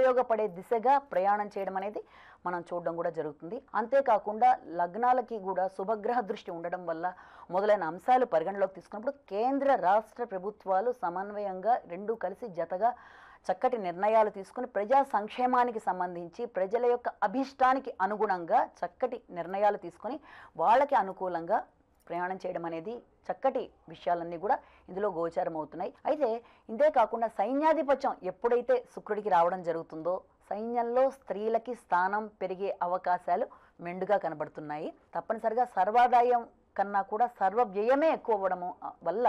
ఉపయోగపడే దిశగా ప్రయాణం చేయడం అనేది మనం చూడడం కూడా జరుగుతుంది. అంతేకాకుండా లగ్నాలకి కూడా శుభగ్రహ దృష్టి ఉండడం వల్ల మొదలైన అంశాలు పరిగణలోకి తీసుకున్నప్పుడు కేంద్ర రాష్ట్ర ప్రభుత్వాలు సమన్వయంగా రెండూ కలిసి జతగా చక్కటి నిర్ణయాలు తీసుకుని ప్రజా సంక్షేమానికి సంబంధించి ప్రజల యొక్క అభిష్టానికి అనుగుణంగా చక్కటి నిర్ణయాలు తీసుకొని వాళ్ళకి అనుకూలంగా ప్రయాణం చేయడం అనేది చక్కటి విషయాలన్నీ కూడా ఇందులో గోచారం అవుతున్నాయి. అయితే ఇంతే కాకుండా సైన్యాధిపత్యం ఎప్పుడైతే శుక్రుడికి రావడం జరుగుతుందో సైన్యంలో స్త్రీలకి స్థానం పెరిగే అవకాశాలు మెండుగా కనబడుతున్నాయి. తప్పనిసరిగా సర్వాదాయం కన్నా కూడా సర్వ వ్యయమే ఎక్కువ అవ్వడము వల్ల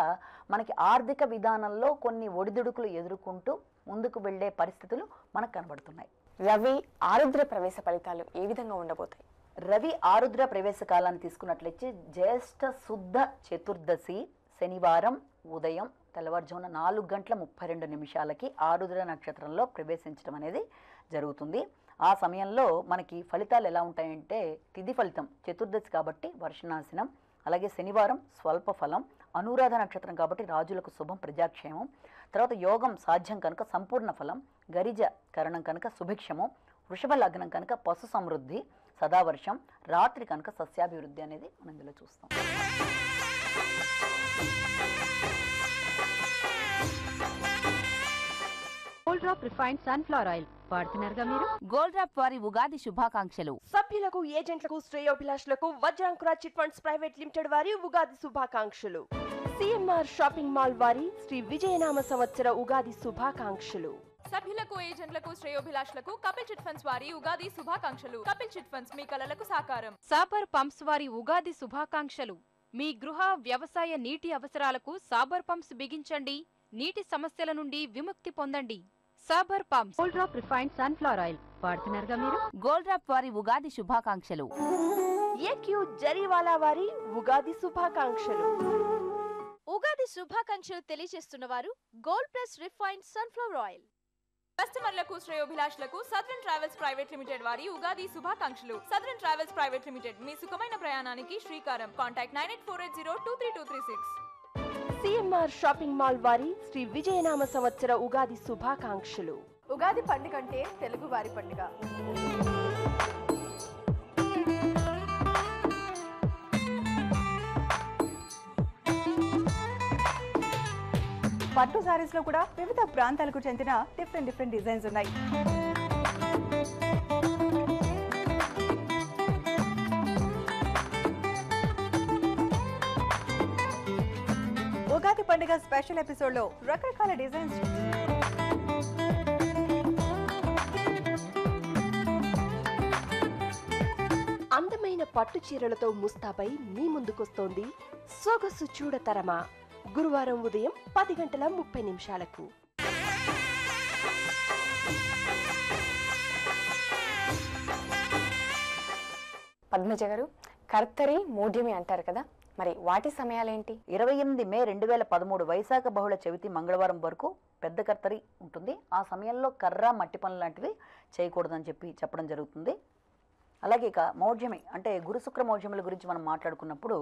మనకి ఆర్థిక విధానంలో కొన్ని ఒడిదుడుకులు ఎదుర్కొంటూ ముందుకు వెళ్లే పరిస్థితులు మనకు కనబడుతున్నాయి. రవి ఆరుద్ర ప్రవేశ ఫలితాలు ఏ విధంగా ఉండబోతాయి? రవి ఆరుద్ర ప్రవేశ కాలాన్ని తీసుకున్నట్లయితే జ్యేష్ఠ శుద్ధ చతుర్దశి శనివారం ఉదయం తెల్లవారుజామున 4:32 ఆరుద్ర నక్షత్రంలో ప్రవేశించడం అనేది జరుగుతుంది. ఆ సమయంలో మనకి ఫలితాలు ఎలా ఉంటాయంటే తిథి ఫలితం చతుర్దశి కాబట్టి వర్షనాశనం, అలాగే శనివారం స్వల్ప ఫలం, అనురాధ నక్షత్రం కాబట్టి రాజులకు శుభం ప్రజాక్షేమం, తర్వాత యోగం సాధ్యం కనుక సంపూర్ణ ఫలం, గరిజ కరణం కనుక సుభిక్షము, వృషభ లగ్నం కనుక పశు సమృద్ధి, సదావర్షం, రాత్రి కనుక సస్యాభివృద్ధి అనేది మనం ఇందులో చూస్తాం. Gold Drop refined sunflower oil వాడుతున్నారుగా మీరు? గోల్డ్ డ్రాప్ వారి ఉగాది శుభాకాంక్షలు. సభ్యులకు, ఏజెంట్లకు, శ్రేయోభిలాషులకు Vajrankura chit funds private limited వారి ఉగాది శుభాకాంక్షలు. సిఎంఆర్ షాపింగ్ మాల్ వారి శ్రీ విజయనామ సంవత్సర ఉగాది శుభాకాంక్షలు. సభ్యులకు, ఏజెంట్లకు, శ్రేయోభిలాషులకు కపిల్ చిట్ ఫండ్స్ వారి ఉగాది శుభాకాంక్షలు. కపిల్ చిట్ ఫండ్స్ మీ కలలకు సాకారం. సాబర్ పంప్స్ వారి ఉగాది శుభాకాంక్షలు. మీ గృహ, వ్యవసాయ నీటి అవసరాలకు సాబర్ పంప్స్ బిగించండి, నీటి సమస్యల నుండి విముక్తి పొందండి. Saber pumps. Gold Drop refined sunflower oil వాడుతున్నారుగా మీరు? గోల్డ్ డ్రాప్ వారి ఉగాది శుభాకాంక్షలు. ఏక్యూ జరీవాలా వారి ఉగాది శుభాకాంక్షలు. ఉగాది శుభాకాంక్షలు తెలియజేస్తున్న వారు Gold Plus refined sunflower oil. కస్టమర్లకు, శ్రేయోభిలాషులకు సదరన్ ట్రావెల్స్ ప్రైవేట్ లిమిటెడ్ వారి ఉగాది శుభాకాంక్షలు. సదరన్ ట్రావెల్స్ ప్రైవేట్ లిమిటెడ్ మీ సుఖమైన ప్రయాణానికి శ్రీకారం. కాంటాక్ట్ 9848023236. సిఎంఆర్ షాపింగ్ మాల్ వారి శ్రీ విజయనామ సంవత్సర ఉగాది శుభాకాంక్షలు. ఉగాది పండుగ అంటే తెలుగు వారి పండుగ. పట్టు సారీస్ లో కూడా వివిధ ప్రాంతాలకు చెందిన డిఫరెంట్ డిజైన్స్ ఉన్నాయి. ఉగాది పండుగ స్పెషల్ ఎపిసోడ్ లో రకరకాల డిజైన్స్. అందమైన పట్టు చీరలతో ముస్తాబై మీ ముందుకొస్తోంది సొగసు చూడతరమా. గురువారం ఉదయం 10:30 పద్మజ గారు, కర్తరి, మూఢ్యమి అంటారు కదా, మరి వాటి సమయాలేంటి? 28 మే 2013 వైశాఖ బహుళ చవితి మంగళవారం వరకు పెద్ద కర్తరి ఉంటుంది. ఆ సమయంలో కర్ర, మట్టి పనులు లాంటివి చేయకూడదని చెప్పడం జరుగుతుంది. అలాగే ఇక మౌఢ్యమి అంటే గురు శుక్ర మౌఢ్యముల గురించి మనం మాట్లాడుకున్నప్పుడు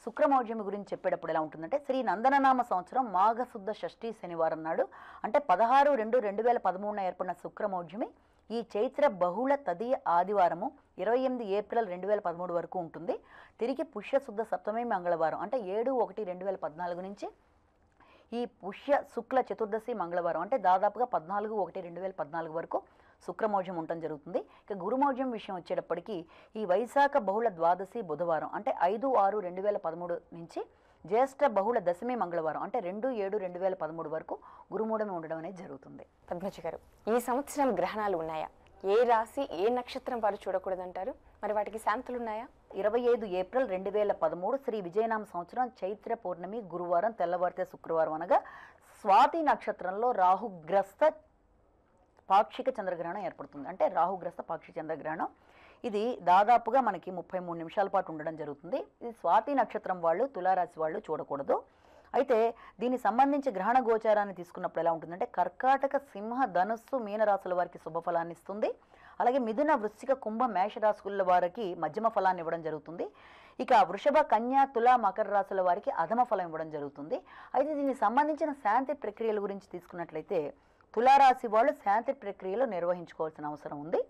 శుక్రమౌఢ్యమి గురించి చెప్పేటప్పుడు ఎలా ఉంటుందంటే శ్రీ నందననామ సంవత్సరం మాఘశుద్ధ షష్ఠి శనివారం నాడు అంటే 16/2/2013 ఏర్పడిన శుక్రమౌఢ్యమి ఈ చైత్ర బహుళ తదియ ఆదివారము 28 ఏప్రిల్ 2013 వరకు ఉంటుంది. తిరిగి పుష్యశుద్ధ సప్తమి మంగళవారం అంటే 7/1/2014 నుంచి ఈ పుష్య శుక్ల చతుర్దశి మంగళవారం అంటే దాదాపుగా 14/1/2014 వరకు శుక్రమౌఢ్యం ఉండటం జరుగుతుంది. ఇక గురుమౌఢ్యం విషయం వచ్చేటప్పటికి ఈ వైశాఖ బహుళ ద్వాదశి బుధవారం అంటే 5/6/2013 నుంచి జ్యేష్ఠ బహుళ దశమి మంగళవారం అంటే 2/7/2013 వరకు గురుమూఢమి ఉండడం అనేది జరుగుతుంది. పద్మజ గారు, ఈ సంవత్సరం గ్రహణాలు ఉన్నాయా? ఏ రాశి, ఏ నక్షత్రం వారు చూడకూడదంటారు? మరి వాటికి శాంతులు ఉన్నాయా? 25 ఏప్రిల్ 2013 శ్రీ విజయనామ సంవత్సరం చైత్ర పౌర్ణమి గురువారం తెల్లవారితే శుక్రవారం అనగా స్వాతి నక్షత్రంలో రాహుగ్రస్త పాక్షిక చంద్రగ్రహణం ఏర్పడుతుంది. అంటే రాహుగ్రస్త పాక్షిక చంద్రగ్రహణం ఇది దాదాపుగా మనకి 33 నిమిషాల పాటు ఉండడం జరుగుతుంది. ఇది స్వాతి నక్షత్రం వాళ్ళు, తులారాశి వాళ్ళు చూడకూడదు. అయితే దీనికి సంబంధించి గ్రహణ గోచారాన్ని తీసుకున్నప్పుడు ఎలా ఉంటుందంటే కర్కాటక, సింహ, ధనుస్సు, మీనరాశుల వారికి శుభఫలాన్ని ఇస్తుంది. అలాగే మిథున, వృశ్చిక, కుంభ, మేషరాశుల వారికి మధ్యమ ఫలాన్ని ఇవ్వడం జరుగుతుంది. ఇక వృషభ, కన్య, తుల, మకర రాశుల వారికి అధమ ఫలం ఇవ్వడం జరుగుతుంది. అయితే దీనికి సంబంధించిన శాంతి ప్రక్రియల గురించి తీసుకున్నట్లయితే తులారాశి వాళ్ళు శాంతి ప్రక్రియలు నిర్వహించుకోవాల్సిన అవసరం ఉంది.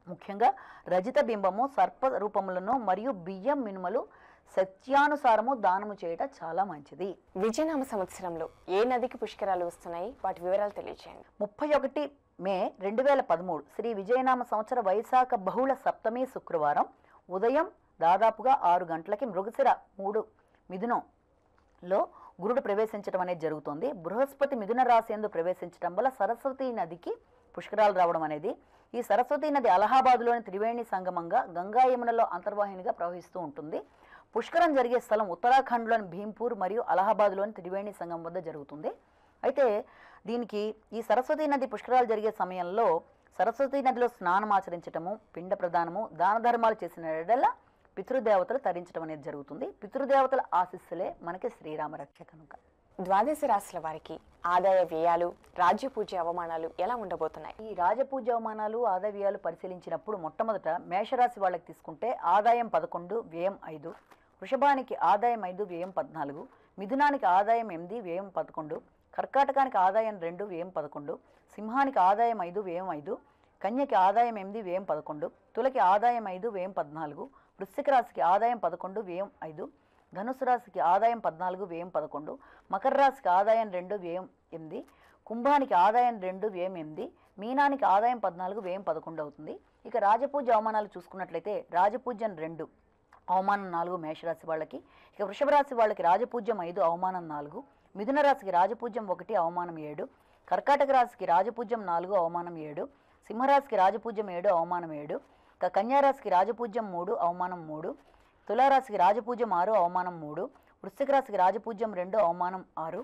ముఖ్యంగా రజిత బింబము, సర్ప రూపములను మరియు బియ్యం మినుమలు సత్యానుసారము దానము చేయటం చాలా మంచిది. విజయనామ సంవత్సరంలో ఏ నదికి పుష్కరాలు వస్తున్నాయి, వాటి వివరాలు తెలియజేయండి. 31 మే 2013 శ్రీ విజయనామ సంవత్సర వైశాఖ బహుళ సప్తమి శుక్రవారం ఉదయం దాదాపుగా 6 గంటలకి మృగశిర 3 మిథునంలో గురుడు ప్రవేశించడం అనేది జరుగుతుంది. బృహస్పతి మిథున రాశి యందు ప్రవేశించడం వల్ల సరస్వతి నదికి పుష్కరాలు రావడం అనేది, ఈ సరస్వతి నది అలహాబాద్లోని త్రివేణి సంగమంగా గంగా యమునలో అంతర్వాహినిగా ప్రవహిస్తూ ఉంటుంది. పుష్కరం జరిగే స్థలం ఉత్తరాఖండ్లోని భీంపూర్ మరియు అలహాబాద్లోని త్రివేణి సంగమం వద్ద జరుగుతుంది. అయితే దీనికి ఈ సరస్వతి నది పుష్కరాలు జరిగే సమయంలో సరస్వతి నదిలో స్నానం ఆచరించటము, పిండ ప్రదానము, దాన ధర్మాలు చేసిన ఎడల పితృదేవతలు తరించడం అనేది జరుగుతుంది. పితృదేవతల ఆశీస్సులే మనకి శ్రీరామ రక్ష కనుక. ద్వాదశ రాశుల వారికి ఆదాయ వ్యయాలు, రాజ్యపూజ్య అవమానాలు ఎలా ఉండబోతున్నాయి? ఈ రాజపూజ అవమానాలు, ఆదాయ వ్యయాలు పరిశీలించినప్పుడు మొట్టమొదట మేషరాశి వాళ్ళకి తీసుకుంటే ఆదాయం 11, వ్యయం 5, వృషభానికి ఆదాయం 5, వ్యయం 14, మిథునానికి ఆదాయం 8, వ్యయం 11, కర్కాటకానికి ఆదాయం 2, వ్యయం 11, సింహానికి ఆదాయం 5, వ్యయం 5, కన్యకి ఆదాయం 8, వ్యయం 11, తులకి ఆదాయం 5, వ్యయం 14, వృశ్చిక రాశికి ఆదాయం 11, వ్యయం 5, ధనుసు రాశికి ఆదాయం 14, వ్యయం 11, మకర రాశికి ఆదాయం 2, వ్యయం 8, కుంభానికి ఆదాయం 2, వ్యయం 8, మీనానికి ఆదాయం 14, వ్యయం 11 అవుతుంది. ఇక రాజపూజ అవమానాలు చూసుకున్నట్లయితే రాజపూజ్యం 2, అవమానం 4 మేషరాశి వాళ్ళకి. ఇక వృషభ రాశి వాళ్ళకి రాజపూజ్యం 5, అవమానం 4, మిథున రాశికి రాజపూజ్యం 1, అవమానం 7, కర్కాటక రాశికి రాజపూజ్యం 4, అవమానం 7, సింహరాశికి రాజపూజ్యం 7, అవమానం 7, ఇక కన్యారాశికి రాజపూజ్యం 3, అవమానం 3, తులారాశికి రాజపూజ్యం 6, అవమానం 3, వృశ్చిక రాశికి రాజపూజ్యం 2, అవమానం 6,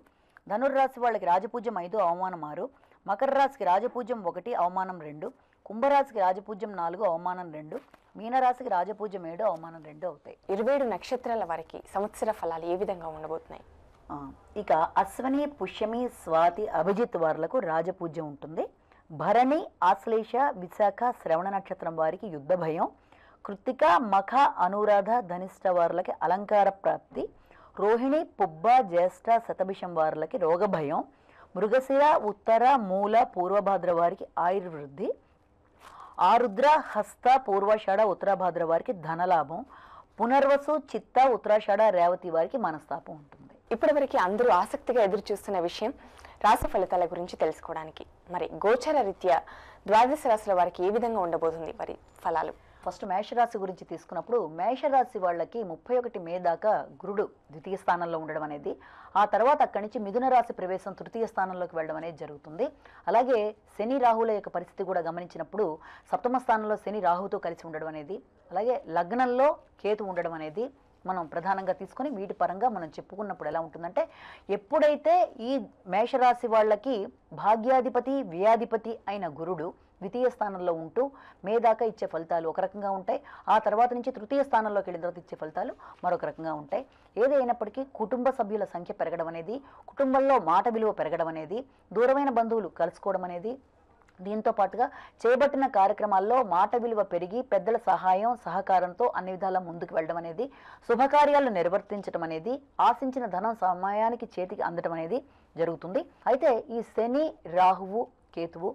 ధనుర్రాశి వాళ్ళకి రాజపూజ్యం 5, అవమానం 6, మకర రాశికి రాజపూజ్యం 1, అవమానం 2, కుంభరాశికి రాజపూజ్యం 4, అవమానం 2, మీనరాశికి రాజపూజ్యం 7, అవమానం 2 అవుతాయి. 27 నక్షత్రాల వారికి సంవత్సర ఫలాలు ఏ విధంగా ఉండబోతున్నాయి? ఇక అశ్వని, పుష్యమి, స్వాతి, అభిజిత్ వారులకు రాజపూజ్యం ఉంటుంది. భరణి, ఆశ్లేష, విశాఖ, శ్రవణ నక్షత్రం వారికి యుద్ధ భయం. కృత్తిక, మఖ, అనురాధ, ధనిష్ట వారులకి అలంకార ప్రాప్తి. రోహిణి, పుబ్బ, జ్యేష్ఠ, శతభిషం వారులకి రోగ భయం. మృగశిర, ఉత్తర, మూల, పూర్వభాద్ర వారికి ఆయుర్వృద్ధి. ఆరుద్ర, హస్త, పూర్వాషాఢ, ఉత్తరాభాద్ర వారికి ధనలాభం. పునర్వసు, చిత్త, ఉత్తరాషాఢ, రేవతి వారికి మనస్తాపం ఉంటుంది. ఇప్పటివరకు అందరూ ఆసక్తిగా ఎదురు చూస్తున్న విషయం రాశి ఫలితాల గురించి తెలుసుకోవడానికి. మరి గోచర రీత్యా ద్వాదశ రాశుల వారికి ఏ విధంగా ఉండబోతుంది మరి ఫలాలు? ఫస్ట్ మేషరాశి గురించి తీసుకున్నప్పుడు మేషరాశి వాళ్ళకి 31 మే దాకా గురుడు ద్వితీయ స్థానంలో ఉండడం అనేది, ఆ తర్వాత అక్కడి నుంచి మిథున రాశి ప్రవేశం తృతీయ స్థానంలోకి వెళ్ళడం అనేది జరుగుతుంది. అలాగే శని రాహుల యొక్క పరిస్థితి కూడా గమనించినప్పుడు సప్తమ స్థానంలో శని రాహుతో కలిసి ఉండడం అనేది, అలాగే లగ్నంలో కేతు ఉండడం అనేది మనం ప్రధానంగా తీసుకొని వీటి పరంగా మనం చెప్పుకున్నప్పుడు ఎలా ఉంటుందంటే, ఎప్పుడైతే ఈ మేషరాశి వాళ్ళకి భాగ్యాధిపతి, వ్యయాధిపతి అయిన గురుడు ద్వితీయ స్థానంలో ఉంటూ మే దాకా ఇచ్చే ఫలితాలు ఒక రకంగా ఉంటాయి, ఆ తర్వాత నుంచి తృతీయ స్థానంలోకి వెళ్ళిన తర్వాత ఇచ్చే ఫలితాలు మరొక రకంగా ఉంటాయి. ఏదైనప్పటికీ కుటుంబ సభ్యుల సంఖ్య పెరగడం అనేది, కుటుంబంలో మాట విలువ పెరగడం అనేది, దూరమైన బంధువులు కలుసుకోవడం అనేది, దీంతో పాటుగా చేపట్టిన కార్యక్రమాల్లో మాట విలువ పెరిగి పెద్దల సహాయం సహకారంతో అన్ని విధాలా ముందుకు వెళ్ళడం అనేది, శుభకార్యాలు నిర్వర్తించడం అనేది, ఆశించిన ధనం సమయానికి చేతికి అందడం అనేది జరుగుతుంది. అయితే ఈ శని, రాహువు, కేతువు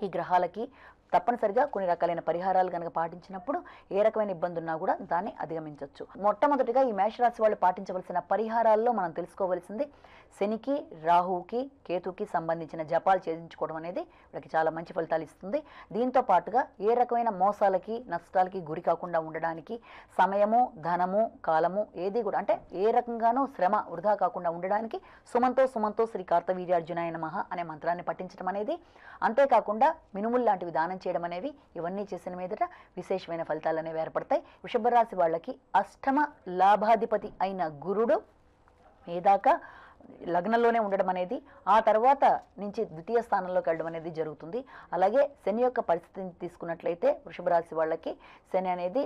ఈ గ్రహాలకి తప్పనిసరిగా కొన్ని రకాలైన పరిహారాలు కనుక పాటించినప్పుడు ఏ రకమైన ఇబ్బంది ఉన్నా కూడా దాన్ని అధిగమించవచ్చు. మొట్టమొదటిగా ఈ మేషరాశి వాళ్ళు పాటించవలసిన పరిహారాల్లో మనం తెలుసుకోవలసింది శనికి, రాహువుకి, కేతుకి సంబంధించిన జపాలు చేయించుకోవడం అనేది వీళ్ళకి చాలా మంచి ఫలితాలు ఇస్తుంది. దీంతో పాటుగా ఏ రకమైన మోసాలకి, నష్టాలకి గురి కాకుండా ఉండడానికి సమయము, ధనము, కాలము ఏది కూడా అంటే ఏ రకంగానూ శ్రమ వృధా కాకుండా ఉండడానికి సుమంతో శ్రీ కార్తవీర్యార్జునాయ నమః అనే మంత్రాన్ని పఠించడం అనేది, అంతేకాకుండా మినుములు లాంటివి దానం చేయడం అనేవి, ఇవన్నీ చేసిన మీదట విశేషమైన ఫలితాలు అనేవి ఏర్పడతాయి. వృషభ రాశి వాళ్ళకి అష్టమ లాభాధిపతి అయిన గురుడు ఏదాకా లగ్నంలోనే ఉండడం అనేది, ఆ తర్వాత నుంచి ద్వితీయ స్థానంలోకి వెళ్ళడం అనేది జరుగుతుంది. అలాగే శని యొక్క పరిస్థితిని తీసుకున్నట్లయితే వృషభ రాశి వాళ్ళకి శని అనేది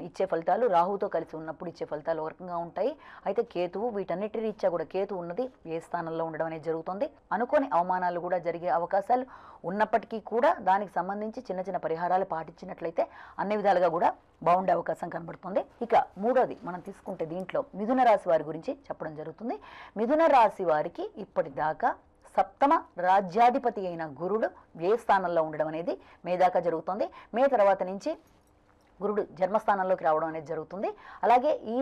ఇచ్చే ఫలితాలు రాహుతో కలిసి ఉన్నప్పుడు ఇచ్చే ఫలితాలు ఒక రకంగా ఉంటాయి. అయితే కేతువు వీటన్నిటి రీత్యా కూడా కేతు ఉన్నది ఏ స్థానంలో ఉండడం అనేది జరుగుతుంది. అనుకోని అవమానాలు కూడా జరిగే అవకాశాలు ఉన్నప్పటికీ కూడా దానికి సంబంధించి చిన్న చిన్న పరిహారాలు పాటించినట్లయితే అన్ని విధాలుగా కూడా బాగుండే అవకాశం కనబడుతుంది. ఇక మూడోది మనం తీసుకుంటే దీంట్లో మిథున రాశి వారి గురించి చెప్పడం జరుగుతుంది. మిథున రాశి వారికి ఇప్పటిదాకా సప్తమ రాజ్యాధిపతి అయిన గురుడు వ్యయ స్థానంలో ఉండడం అనేది మే దాకా జరుగుతుంది. మే తర్వాత నుంచి గురుడు జన్మస్థానంలోకి రావడం అనేది జరుగుతుంది. అలాగే ఈ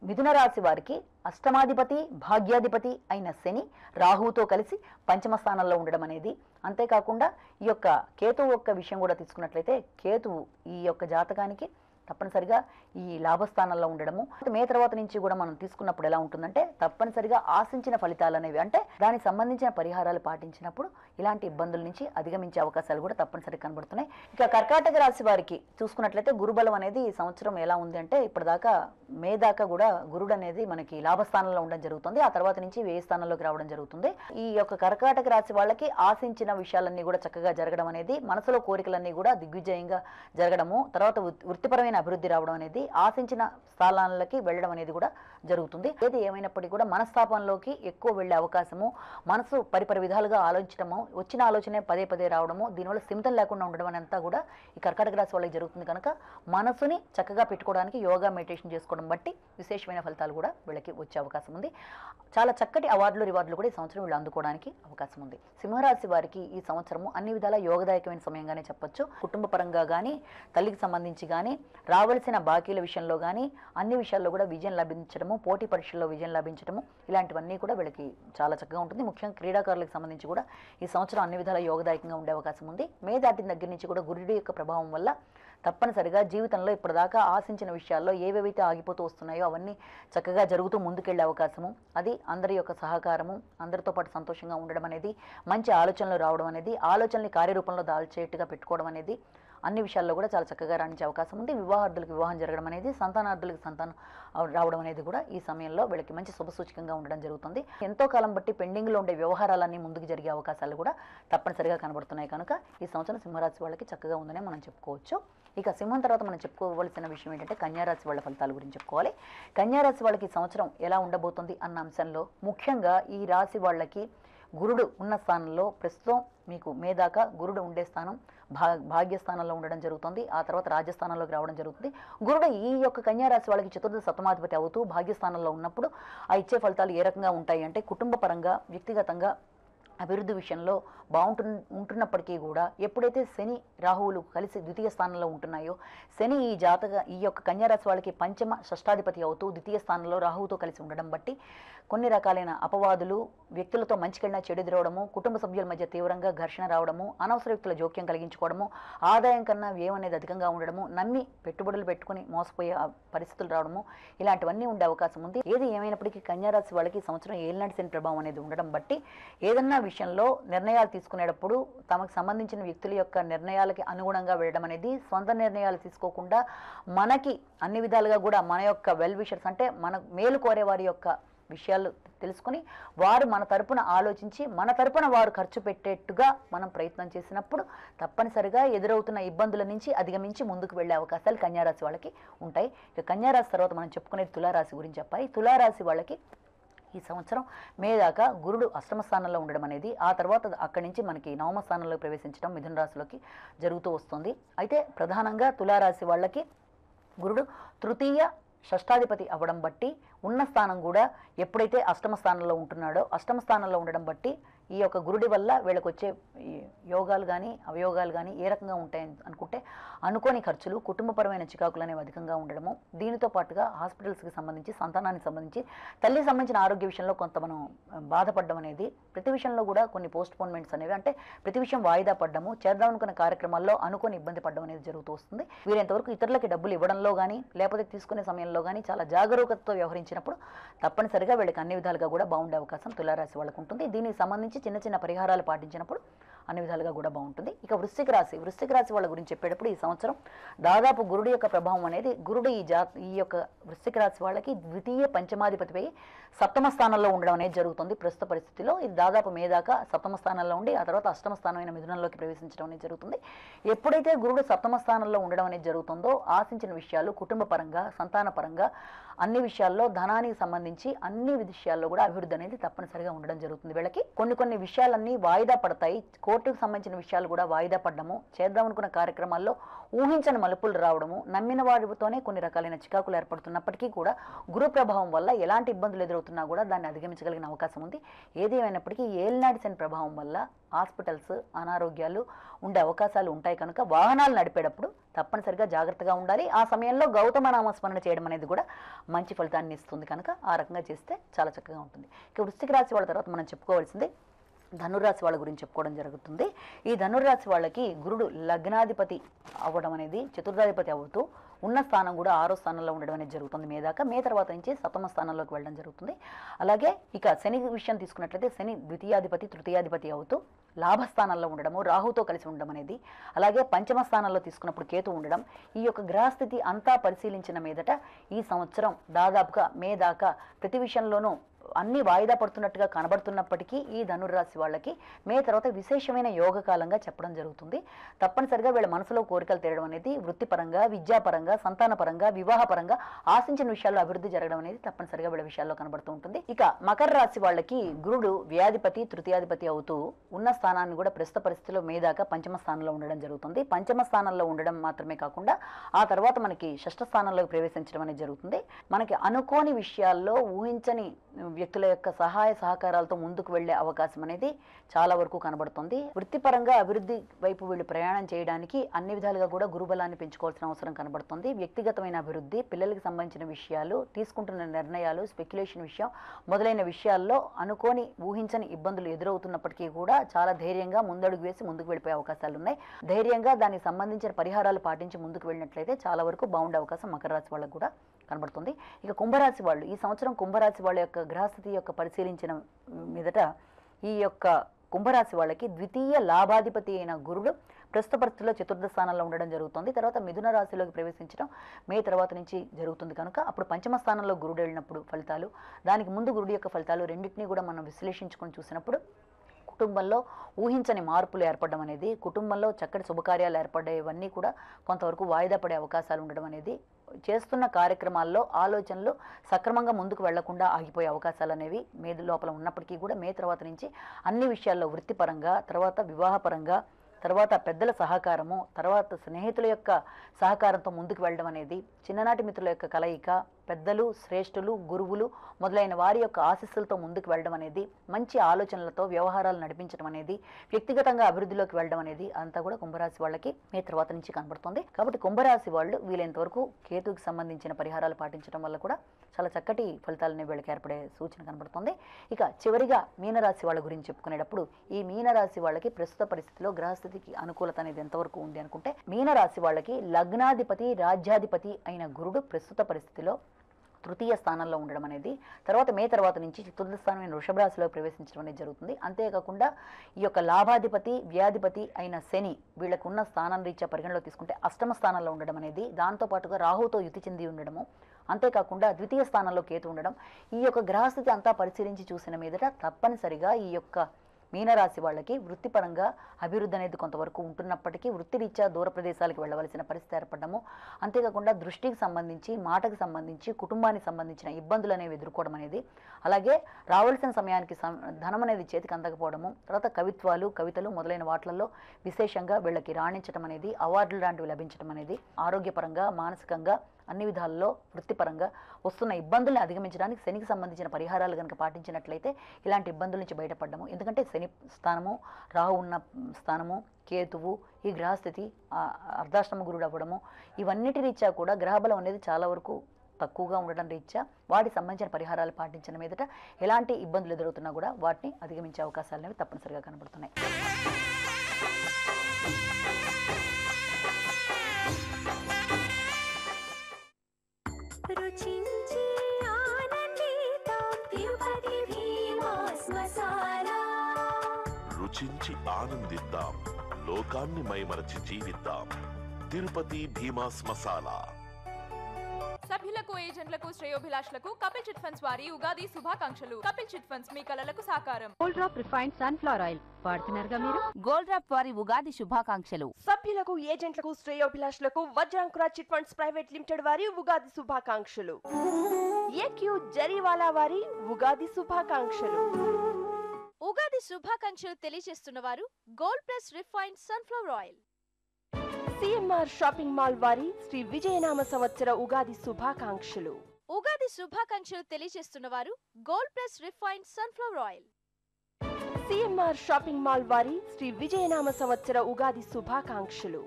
మిథున రాశి వారికి అష్టమాధిపతి భాగ్యాధిపతి అయిన శని రాహువుతో కలిసి పంచమ స్థానంలో ఉండడం అనేది, అంతేకాకుండా ఈ యొక్క కేతువు యొక్క విషయం కూడా తీసుకున్నట్లయితే కేతువు ఈ యొక్క జాతకానికి తప్పనిసరిగా ఈ లాభస్థానంలో ఉండడము. మే తర్వాత నుంచి కూడా మనం తీసుకున్నప్పుడు ఎలా ఉంటుందంటే తప్పనిసరిగా ఆశించిన ఫలితాలు అనేవి, అంటే దానికి సంబంధించిన పరిహారాలు పాటించినప్పుడు ఇలాంటి ఇబ్బందుల నుంచి అధిగమించే అవకాశాలు కూడా తప్పనిసరిగా కనబడుతున్నాయి. ఇక కర్కాటక రాశి వారికి చూసుకున్నట్లయితే గురుబలం అనేది ఈ సంవత్సరం ఎలా ఉంది అంటే ఇప్పటిదాకా మే దాకా కూడా గురుడు అనేది మనకి లాభస్థానంలో ఉండడం జరుగుతుంది. ఆ తర్వాత నుంచి వ్యయ స్థానంలోకి రావడం జరుగుతుంది. ఈ యొక్క కర్కాటక రాశి వాళ్ళకి ఆశించిన విషయాలన్నీ కూడా చక్కగా జరగడం అనేది, మనసులో కోరికలన్నీ కూడా దిగ్విజయంగా జరగడము, తర్వాత వృత్తిపరమైన అభివృద్ధి రావడం అనేది, ఆశించిన స్థానాలకి వెళ్ళడం అనేది కూడా జరుగుతుంది. ఏది ఏమైనప్పటికీ కూడా మనస్తాపంలోకి ఎక్కువ వెళ్ళే అవకాశము, మనసు పరిపరి విధాలుగా ఆలోచించడము, వచ్చిన ఆలోచనే పదే పదే రావడము, దీనివల్ల స్థిమితం లేకుండా ఉండడం అంతా కూడా ఈ కర్కాటక రాశి వాళ్ళకి జరుగుతుంది. కనుక మనసుని చక్కగా పెట్టుకోవడానికి యోగా మెడిటేషన్ చేసుకోవడం బట్టి విశేషమైన ఫలితాలు కూడా వీళ్ళకి వచ్చే అవకాశం ఉంది. చాలా చక్కటి అవార్డులు రివార్డులు కూడా ఈ సంవత్సరం వీళ్ళు అందుకోవడానికి అవకాశం ఉంది. సింహరాశి వారికి ఈ సంవత్సరము అన్ని విధాల యోగదాయకమైన సమయంగానే చెప్పొచ్చు. కుటుంబ పరంగా కానీ, తల్లికి సంబంధించి కానీ, రావాల్సిన బాకీల విషయంలో కానీ అన్ని విషయాల్లో కూడా విజయం లభించడము, పోటీ పరీక్షల్లో విజయం లభించడము, ఇలాంటివన్నీ కూడా వీళ్ళకి చాలా చక్కగా ఉంటుంది. ముఖ్యంగా క్రీడాకారులకు సంబంధించి కూడా ఈ సంవత్సరం అన్ని విధాల యోగదాయకంగా ఉండే అవకాశం ఉంది. మే దాటిన దగ్గర నుంచి కూడా గురుడి యొక్క ప్రభావం వల్ల తప్పనిసరిగా జీవితంలో ఇప్పటిదాకా ఆశించిన విషయాల్లో ఏవేవైతే ఆగిపోతూ వస్తున్నాయో అవన్నీ చక్కగా జరుగుతూ ముందుకెళ్లే అవకాశము, అది అందరి యొక్క సహకారము, అందరితో పాటు సంతోషంగా ఉండడం అనేది, మంచి ఆలోచనలు రావడం అనేది, ఆలోచనని కార్యరూపంలో దాల్చేట్టుగా పెట్టుకోవడం అనేది, అన్ని విషయాల్లో కూడా చాలా చక్కగా రాణించే అవకాశం ఉంది. వివాహార్థులకు వివాహం జరగడం అనేది, సంతానార్థులకు సంతానం రావడం అనేది కూడా ఈ సమయంలో వీళ్ళకి మంచి శుభసూచకంగా ఉండడం జరుగుతుంది. ఎంతో కాలం బట్టి పెండింగ్లో ఉండే వ్యవహారాలన్నీ ముందుకు జరిగే అవకాశాలు కూడా తప్పనిసరిగా కనబడుతున్నాయి. కనుక ఈ సంవత్సరం సింహరాశి వాళ్ళకి చక్కగా ఉందనే మనం చెప్పుకోవచ్చు. ఇక సింహం తర్వాత మనం చెప్పుకోవాల్సిన విషయం ఏంటంటే కన్యారాశి వాళ్ళ ఫలితాల గురించి చెప్పుకోవాలి. కన్యారాశి వాళ్ళకి ఈ సంవత్సరం ఎలా ఉండబోతుంది అన్న అంశంలో ముఖ్యంగా ఈ రాశి వాళ్ళకి గురుడు ఉన్న స్థానంలో ప్రస్తుతం మీకు మే దాకా గురుడు ఉండే స్థానం భాగ్యస్థానంలో ఉండడం జరుగుతుంది. ఆ తర్వాత రాజ్యస్థానంలోకి రావడం జరుగుతుంది. గురుడు ఈ యొక్క కన్యారాశి వాళ్ళకి చతుర్థ సప్తమాధిపతి అవుతూ భాగ్యస్థానంలో ఉన్నప్పుడు ఆ ఇచ్చే ఫలితాలు ఏ రకంగా ఉంటాయి అంటే కుటుంబ పరంగా, వ్యక్తిగతంగా, అభివృద్ధి విషయంలో ఉంటున్నప్పటికీ కూడా ఎప్పుడైతే శని రాహువులు కలిసి ద్వితీయ స్థానంలో ఉంటున్నాయో, శని ఈ యొక్క కన్యారాశి వాళ్ళకి పంచమ షష్టాధిపతి అవుతూ ద్వితీయ స్థానంలో రాహువుతో కలిసి ఉండడం బట్టి కొన్ని రకాలైన అపవాదులు, వ్యక్తులతో మంచికన్నా చెడుదిరవడము, కుటుంబ సభ్యుల మధ్య తీవ్రంగా ఘర్షణ రావడము, అనవసర వ్యక్తుల జోక్యం కలిగించుకోవడము, ఆదాయం కన్నా వ్యయం అనేది అధికంగా ఉండడము, నమ్మి పెట్టుబడులు పెట్టుకుని మోసపోయే పరిస్థితులు రావడము, ఇలాంటివన్నీ ఉండే అవకాశం ఉంది. ఏది ఏమైనప్పటికీ కన్యారాశి వాళ్ళకి సంవత్సరం ఏలినాటి శని ప్రభావం అనేది ఉండడం బట్టి ఏదన్నా విషయంలో నిర్ణయాలు తీసుకునేటప్పుడు తమకు సంబంధించిన వ్యక్తుల యొక్క నిర్ణయాలకి అనుగుణంగా వెళ్ళడం అనేది, స్వంత నిర్ణయాలు తీసుకోకుండా మనకి అన్ని విధాలుగా కూడా మన యొక్క వెల్ విషర్స్ అంటే మన మేలు కోరే వారి యొక్క విషయాలు తెలుసుకొని వారు మన తరపున ఆలోచించి మన తరపున వారు ఖర్చు పెట్టేట్టుగా మనం ప్రయత్నం చేసినప్పుడు తప్పనిసరిగా ఎదురవుతున్న ఇబ్బందుల నుంచి అధిగమించి ముందుకు వెళ్ళే అవకాశాలు కన్యారాశి వాళ్ళకి ఉంటాయి. ఇక కన్యారాశి తర్వాత మనం చెప్పుకునేది తులారాశి గురించి చెప్పాలి. తులారాశి వాళ్ళకి ఈ సంవత్సరం మే దాకా గురుడు అష్టమ స్థానంలో ఉండడం అనేది, ఆ తర్వాత అక్కడి నుంచి మనకి నవమ స్థానంలో ప్రవేశించడం మిథున రాశిలోకి జరుగుతూ వస్తుంది. అయితే ప్రధానంగా తులారాశి వాళ్ళకి గురుడు తృతీయ షష్టాధిపతి అవ్వడం బట్టి ఉన్న స్థానం కూడా ఎప్పుడైతే అష్టమ స్థానంలో ఉంటున్నాడో, అష్టమ స్థానంలో ఉండడం బట్టి ఈ యొక్క గురుడి వల్ల వీళ్ళకి వచ్చే యోగాలు కానీ అవయోగాలు కానీ ఏ రకంగా ఉంటాయని అనుకుంటే అనుకోని ఖర్చులు, కుటుంబపరమైన చికాకులు అనేవి అధికంగా ఉండడము, దీనితో పాటుగా హాస్పిటల్స్కి సంబంధించి, సంతానానికి సంబంధించి, తల్లికి సంబంధించిన ఆరోగ్య విషయంలో కొంత మనం బాధపడడం అనేది, ప్రతి విషయంలో కూడా కొన్ని పోస్ట్పోన్మెంట్స్ అనేవి, అంటే ప్రతి విషయం వాయిదా పడ్డము, చేద్దాం అనుకున్న కార్యక్రమాల్లో అనుకోని ఇబ్బంది పడడం అనేది జరుగుతూ వస్తుంది. వీరంతవరకు ఇతరులకి డబ్బులు ఇవ్వడంలో కానీ లేకపోతే తీసుకునే సమయంలో కానీ చాలా జాగరూకతతో వ్యవహరించినప్పుడు తప్పనిసరిగా వీళ్ళకి అన్ని విధాలుగా కూడా బాగుండే అవకాశం తులారాశి వాళ్ళకు ఉంటుంది. దీనికి సంబంధించి చిన్న చిన్న పరిహారాలు పాటించినప్పుడు అన్ని విధాలుగా కూడా బాగుంటుంది. ఇక వృశ్చిక రాశి వాళ్ళ గురించి చెప్పేటప్పుడు ఈ సంవత్సరం దాదాపు గురుడు యొక్క ప్రభావం అనేది, గురుడు ఈ యొక్క వృశ్చిక రాశి వాళ్ళకి ద్వితీయ పంచమాధిపతిపై సప్తమ స్థానంలో ఉండడం అనేది జరుగుతుంది. ప్రస్తుత పరిస్థితిలో ఇది దాదాపు మే దాకా సప్తమ స్థానంలో ఉండి ఆ తర్వాత అష్టమ స్థానమైన మిథునంలోకి ప్రవేశించడం అనేది జరుగుతుంది. ఎప్పుడైతే గురుడు సప్తమ స్థానంలో ఉండడం అనేది జరుగుతుందో ఆశించిన విషయాలు కుటుంబ పరంగా, సంతాన పరంగా అన్ని విషయాల్లో ధనానికి సంబంధించి అన్ని విషయాల్లో కూడా అభివృద్ధి అనేది తప్పనిసరిగా ఉండడం జరుగుతుంది. వీళ్ళకి కొన్ని విషయాలన్నీ వాయిదా పడతాయి. కోర్టుకు సంబంధించిన విషయాలు కూడా వాయిదా పడడము, చేద్దాం అనుకున్న కార్యక్రమాల్లో ఊహించని మలుపులు రావడము, నమ్మిన వారితోనే కొన్ని రకాలైన చికాకులు ఏర్పడుతున్నప్పటికీ కూడా గురు ప్రభావం వల్ల ఎలాంటి ఇబ్బందులు ఎదురవుతున్నా కూడా దాన్ని అధిగమించగలిగిన అవకాశం ఉంది. ఏది ఏమైనప్పటికీ ఏలినాటి శని ప్రభావం వల్ల హాస్పిటల్స్, అనారోగ్యాలు ఉండే అవకాశాలు ఉంటాయి కనుక వాహనాలు నడిపేటప్పుడు తప్పనిసరిగా జాగ్రత్తగా ఉండాలి. ఆ సమయంలో గౌతమ నామస్మరణ చేయడం అనేది కూడా మంచి ఫలితాన్ని ఇస్తుంది కనుక ఆ రకంగా చేస్తే చాలా చక్కగా ఉంటుంది. ఇక వృశ్చిక రాశి వాళ్ళ తర్వాత మనం చెప్పుకోవాల్సింది ధనుర్రాశి వాళ్ళ గురించి చెప్పుకోవడం జరుగుతుంది. ఈ ధనుర్రాశి వాళ్ళకి గురుడు లగ్నాధిపతి అవ్వడం అనేది చతుర్థాధిపతి అవుతూ ఉన్న స్థానం కూడా 6వ స్థానంలో ఉండడం అనేది జరుగుతుంది. మే తర్వాత నుంచి 7వ స్థానంలోకి వెళ్ళడం జరుగుతుంది. అలాగే ఇక శని విషయం తీసుకున్నట్లయితే శని ద్వితీయాధిపతి తృతీయాధిపతి అవుతూ లాభస్థానంలో ఉండడము, రాహుతో కలిసి ఉండడం అనేది, అలాగే పంచమ స్థానంలో తీసుకున్నప్పుడు కేతు ఉండడం, ఈ యొక్క గ్రహస్థితి అంతా పరిశీలించిన మీదట ఈ సంవత్సరం దాదాపుగా మే దాకా ప్రతి విషయంలోనూ అన్ని వాయిదా పడుతున్నట్టుగా కనబడుతున్నప్పటికీ ఈ ధనుర్రాశి వాళ్ళకి మే తర్వాత విశేషమైన యోగకాలంగా చెప్పడం జరుగుతుంది. తప్పనిసరిగా వీళ్ళ మనసులో కోరికలు తీరడం అనేది వృత్తిపరంగా, విద్యాపరంగా, సంతానపరంగా, వివాహపరంగా ఆశించిన విషయాల్లో అభివృద్ధి జరగడం అనేది తప్పనిసరిగా వీళ్ళ విషయాల్లో కనబడుతూ ఉంటుంది. ఇక మకర రాశి వాళ్ళకి గురుడు వ్యాధిపతి తృతీయాధిపతి అవుతూ ఉన్న స్థానాన్ని కూడా ప్రస్తుత పరిస్థితిలో మే దాకా పంచమ స్థానంలో ఉండడం జరుగుతుంది. పంచమ స్థానంలో ఉండడం మాత్రమే కాకుండా ఆ తర్వాత మనకి షష్ఠ స్థానంలోకి ప్రవేశించడం అనేది జరుగుతుంది. మనకి అనుకోని విషయాల్లో ఊహించని వ్యక్తుల యొక్క సహాయ సహకారాలతో ముందుకు వెళ్లే అవకాశం అనేది చాలా వరకు కనబడుతుంది. వృత్తిపరంగా అభివృద్ధి వైపు వీళ్ళు ప్రయాణం చేయడానికి అన్ని విధాలుగా కూడా గురుబలాన్ని పెంచుకోవాల్సిన అవసరం కనబడుతుంది. వ్యక్తిగతమైన అభివృద్ధి, పిల్లలకి సంబంధించిన విషయాలు, తీసుకుంటున్న నిర్ణయాలు, స్పెక్యులేషన్ విషయం మొదలైన విషయాల్లో అనుకోని ఊహించని ఇబ్బందులు ఎదురవుతున్నప్పటికీ కూడా చాలా ధైర్యంగా ముందడుగు వేసి ముందుకు వెళ్ళిపోయే అవకాశాలు ఉన్నాయి. ధైర్యంగా దానికి సంబంధించిన పరిహారాలు పాటించి ముందుకు వెళ్ళినట్లయితే చాలా వరకు బాగుండే అవకాశం మకర రాశి వాళ్ళకు కూడా కనబడుతుంది. ఇక కుంభరాశి వాళ్ళు ఈ సంవత్సరం కుంభరాశి వాళ్ళ యొక్క గ్రహస్థితి యొక్క పరిశీలించిన మీదట ఈ యొక్క కుంభరాశి వాళ్ళకి ద్వితీయ లాభాధిపతి అయిన గురుడు ప్రస్తుత పరిస్థితుల్లో చతుర్థ స్థానంలో ఉండడం జరుగుతుంది. తర్వాత మిథున రాశిలోకి ప్రవేశించడం మే తర్వాత నుంచి జరుగుతుంది కనుక అప్పుడు పంచమ స్థానంలో గురుడు వెళ్ళినప్పుడు ఫలితాలు, దానికి ముందు గురుడు యొక్క ఫలితాలు రెండింటినీ కూడా మనం విశ్లేషించుకొని చూసినప్పుడు కుటుంబంలో ఊహించని మార్పులు ఏర్పడడం అనేది, కుటుంబంలో చక్కటి శుభకార్యాలు ఏర్పడేవన్నీ కూడా కొంతవరకు వాయిదా పడే అవకాశాలు ఉండడం అనేది, చేస్తున్న కార్యక్రమాల్లో ఆలోచనలు సక్రమంగా ముందుకు వెళ్లకుండా ఆగిపోయే అవకాశాలు అనేవి మే లోపల ఉన్నప్పటికీ కూడా మే తర్వాత నుంచి అన్ని విషయాల్లో వృత్తిపరంగా, తర్వాత వివాహపరంగా, తర్వాత పెద్దల సహకారము, తర్వాత స్నేహితుల యొక్క సహకారంతో ముందుకు వెళ్ళడం అనేది, చిన్ననాటి మిత్రుల యొక్క కలయిక, పెద్దలు, శ్రేష్ఠులు, గురువులు మొదలైన వారి యొక్క ఆశీస్సులతో ముందుకు వెళ్ళడం అనేది, మంచి ఆలోచనలతో వ్యవహారాలు నడిపించడం అనేది, వ్యక్తిగతంగా అభివృద్ధిలోకి వెళ్ళడం అనేది అంతా కూడా కుంభరాశి వాళ్ళకి మే తర్వాత నుంచి కనబడుతుంది. కాబట్టి కుంభరాశి వాళ్ళు వీలైనంత వరకు కేతుకి సంబంధించిన పరిహారాలు పాటించడం వల్ల కూడా చాలా చక్కటి ఫలితాలనే వీళ్ళకి ఏర్పడే సూచన కనబడుతుంది. ఇక చివరిగా మీనరాశి వాళ్ళ గురించి చెప్పుకునేటప్పుడు ఈ మీనరాశి వాళ్ళకి ప్రస్తుత పరిస్థితిలో గ్రహస్థితికి అనుకూలత అనేది ఎంతవరకు ఉంది అనుకుంటే, మీనరాశి వాళ్ళకి లగ్నాధిపతి రాజ్యాధిపతి అయిన గురుడు ప్రస్తుత పరిస్థితిలో తృతీయ స్థానంలో ఉండడం అనేది, తర్వాత మే తర్వాత నుంచి చతుర్థ స్థానమైన వృషభ రాశిలో ప్రవేశించడం అనేది జరుగుతుంది. అంతేకాకుండా ఈ యొక్క లాభాధిపతి వ్యాధిపతి అయిన శని వీళ్ళకు ఉన్న స్థానం రీత్యా పరిగణలో తీసుకుంటే అష్టమ స్థానంలో ఉండడం అనేది, దాంతోపాటుగా రాహుతో యుతి చెంది ఉండడము, అంతేకాకుండా ద్వితీయ స్థానంలో కేతు ఉండడం, ఈ యొక్క గ్రహస్థితి అంతా పరిశీలించి చూసిన మీదట తప్పనిసరిగా ఈ యొక్క మీనరాశి వాళ్ళకి వృత్తిపరంగా అభివృద్ధి అనేది కొంతవరకు ఉంటున్నప్పటికీ వృత్తిరీత్యా దూర ప్రదేశాలకు వెళ్ళవలసిన పరిస్థితి ఏర్పడము, అంతేకాకుండా దృష్టికి సంబంధించి, మాటకు సంబంధించి, కుటుంబానికి సంబంధించిన ఇబ్బందులు అనేవి ఎదుర్కోవడం అనేది, అలాగే రావాల్సిన సమయానికి ధనం అనేది చేతికి అందకపోవడము, తర్వాత కవిత్వాలు, కవితలు మొదలైన వాటిల్లో విశేషంగా వీళ్ళకి రాణించడం అనేది, అవార్డులు లాంటివి లభించడం అనేది, ఆరోగ్యపరంగా, మానసికంగా అన్ని విధాల్లో వృత్తిపరంగా వస్తున్న ఇబ్బందుల్ని అధిగమించడానికి శనికి సంబంధించిన పరిహారాలు కనుక పాటించినట్లయితే ఇలాంటి ఇబ్బందుల నుంచి బయటపడము. ఎందుకంటే శని స్థానము, రాహు ఉన్న స్థానము, కేతువు, ఈ గ్రహస్థితి, అర్ధాష్టమ గురుడు అవ్వడము, ఇవన్నిటి రీత్యా కూడా గ్రహబలం అనేది చాలా వరకు తక్కువగా ఉండడం రీత్యా వాటికి సంబంధించిన పరిహారాలు పాటించిన మీదట ఎలాంటి ఇబ్బందులు ఎదురవుతున్నా కూడా వాటిని అధిగమించే అవకాశాలు అనేవి తప్పనిసరిగా కనబడుతున్నాయి. రుచించి ఆనందిద్దాం, లోకాన్ని మైమరచి జీవిద్దాం. తిరుపతి భీమాస్ మసాలా. సభ్యుల సభ్యులకు ఏజెంట్లకు శ్రేయోభిలాషులకు కపిల్ చిట్ ఫండ్స్ వారి ఉగాది శుభాకాంక్షలు. కపిల్ చిట్ ఫండ్స్ మీ కలలకు సాకారం. Gold Drop refined sunflower oil వాడుతున్నారుగా మీరు. గోల్డ్ డ్రాప్ వారి ఉగాది శుభాకాంక్షలు. సభ్యులకు ఏజెంట్లకు శ్రేయోభిలాషులకు Vajrankura chit funds private limited వారి ఉగాది శుభాకాంక్షలు. ఏక్యూ జరీవాలా వారి ఉగాది శుభాకాంక్షలు. ఉగాది శుభాకాంక్షలు తెలియజేస్తున్న వారు Gold Plus refined sunflower oil. CMR shopping mall వారి శ్రీ విజయనామ సంవత్సర ఉగాది శుభాకాంక్షలు. ఉగాది శుభాకాంక్షలు తెలియజేస్తున్న వారు Gold Plus refined sunflower oil. CMR shopping mall వారి శ్రీ విజయనామ సంవత్సర ఉగాది శుభాకాంక్షలు.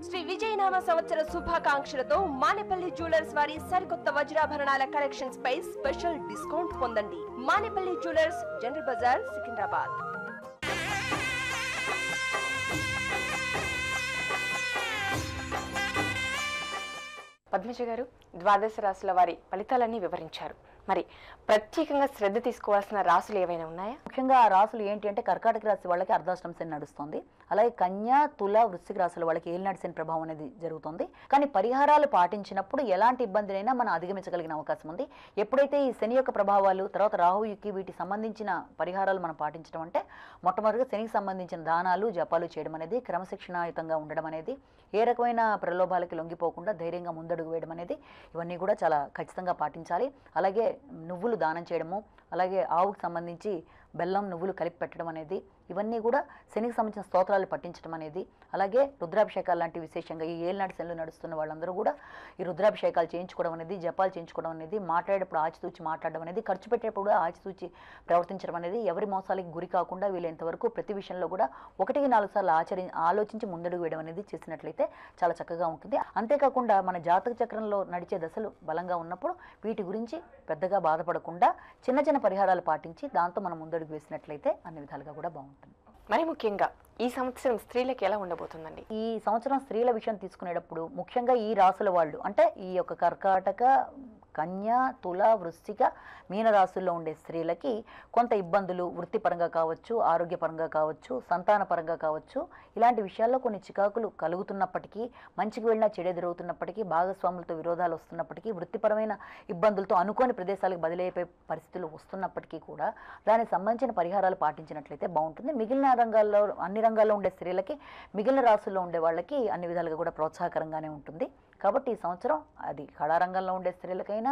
శ్రీ విజయనామ సంవత్సర శుభాకాంక్షలతో మానేపల్లి జ్యువెలర్స్ వారి సరికొత్త వజ్రాభరణాల కలెక్షన్స్ పై స్పెషల్ డిస్కౌంట్ పొందండి. Manepally jewellers, general Bazar, Secunderabad. పద్మజ గారు, ద్వాదశ రాశుల వారి ఫలితాలన్నీ వివరించారు. మరి ప్రత్యేకంగా శ్రద్ధ తీసుకోవాల్సిన రాశులు ఏవైనా ఉన్నాయా? ముఖ్యంగా ఆ రాశులు ఏంటి అంటే కర్కాటక రాశి వాళ్ళకి అర్ధాష్టమ శని నడుస్తుంది. అలాగే కన్యా, తుల, వృశ్చిక రాశుల వాళ్ళకి ఏలినాటి శని ప్రభావం అనేది జరుగుతుంది. కానీ పరిహారాలు పాటించినప్పుడు ఎలాంటి ఇబ్బందినైనా మనం అధిగమించగలిగిన అవకాశం ఉంది. ఎప్పుడైతే ఈ శని యొక్క ప్రభావాలు, తర్వాత రాహుకి వీటికి సంబంధించిన పరిహారాలు మనం పాటించడం అంటే మొట్టమొదటిగా శనికి సంబంధించిన దానాలు, జపాలు చేయడం అనేది, క్రమశిక్షణాయుతంగా ఉండడం అనేది, ఏ రకమైన ప్రలోభాలకి లొంగిపోకుండా ధైర్యంగా ముందడుగు వేయడం అనేది, ఇవన్నీ కూడా చాలా ఖచ్చితంగా పాటించాలి. అలాగే నువ్వులు దానం చేయడము, అలాగే ఆవుకు సంబంధించి బెల్లం, నువ్వులు కలిపి పెట్టడం అనేది, ఇవన్నీ కూడా శనికి సంబంధించిన స్తోత్రాలు పఠించడం అనేది, అలాగే రుద్రాభిషేకాలు లాంటి విశేషంగా ఈ ఏలినాటి శనిలో నడుస్తున్న వాళ్ళందరూ కూడా ఈ రుద్రాభిషేకాలు చేయించుకోవడం అనేది, జపాలు చేయించుకోవడం అనేది, మాట్లాడేటప్పుడు ఆచితూచి మాట్లాడడం అనేది, ఖర్చు పెట్టేటప్పుడు కూడా ఆచితూచి ప్రవర్తించడం అనేది, ఎవరి మోసాలకి గురి కాకుండా వీలైనంతవరకు ప్రతి విషయంలో కూడా 1-4 సార్లు ఆలోచించి ముందడుగు వేయడం అనేది చేసినట్లయితే చాలా చక్కగా ఉంటుంది. అంతేకాకుండా మన జాతక చక్రంలో నడిచే దశలు బలంగా ఉన్నప్పుడు వీటి గురించి పెద్దగా బాధపడకుండా చిన్న చిన్న పరిహారాలు పాటించి దాంతో మనం ముందడుగు వేసినట్లయితే అన్ని విధాలుగా కూడా బాగుంటుంది. మరి ముఖ్యంగా ఈ సంవత్సరం స్త్రీలకు ఎలా ఉండబోతుందండి? ఈ సంవత్సరం స్త్రీల విషయం తీసుకునేటప్పుడు ముఖ్యంగా ఈ రాసుల వాళ్ళు అంటే ఈ యొక్క కర్కాటక, కన్యా, తుల, వృశ్చిక, మీన రాశుల్లో ఉండే స్త్రీలకి కొంత ఇబ్బందులు వృత్తిపరంగా కావచ్చు, ఆరోగ్యపరంగా కావచ్చు, సంతానపరంగా కావచ్చు, ఇలాంటి విషయాల్లో కొన్ని చికాకులు కలుగుతున్నప్పటికీ, మంచికి వెళ్ళినా చెడెదురవుతున్నప్పటికీ, భాగస్వాములతో విరోధాలు వస్తున్నప్పటికీ, వృత్తిపరమైన ఇబ్బందులతో అనుకోని ప్రదేశాలకు బదిలీ అయిపోయే పరిస్థితులు వస్తున్నప్పటికీ కూడా దానికి సంబంధించిన పరిహారాలు పాటించినట్లయితే బాగుంటుంది. మిగిలిన రంగాల్లో, అన్ని రంగాల్లో ఉండే స్త్రీలకి, మిగిలిన రాశుల్లో ఉండే వాళ్ళకి అన్ని విధాలుగా కూడా ప్రోత్సాహకరంగానే ఉంటుంది. కాబట్టి ఈ సంవత్సరం అది కళారంగంలో ఉండే స్త్రీలకైనా,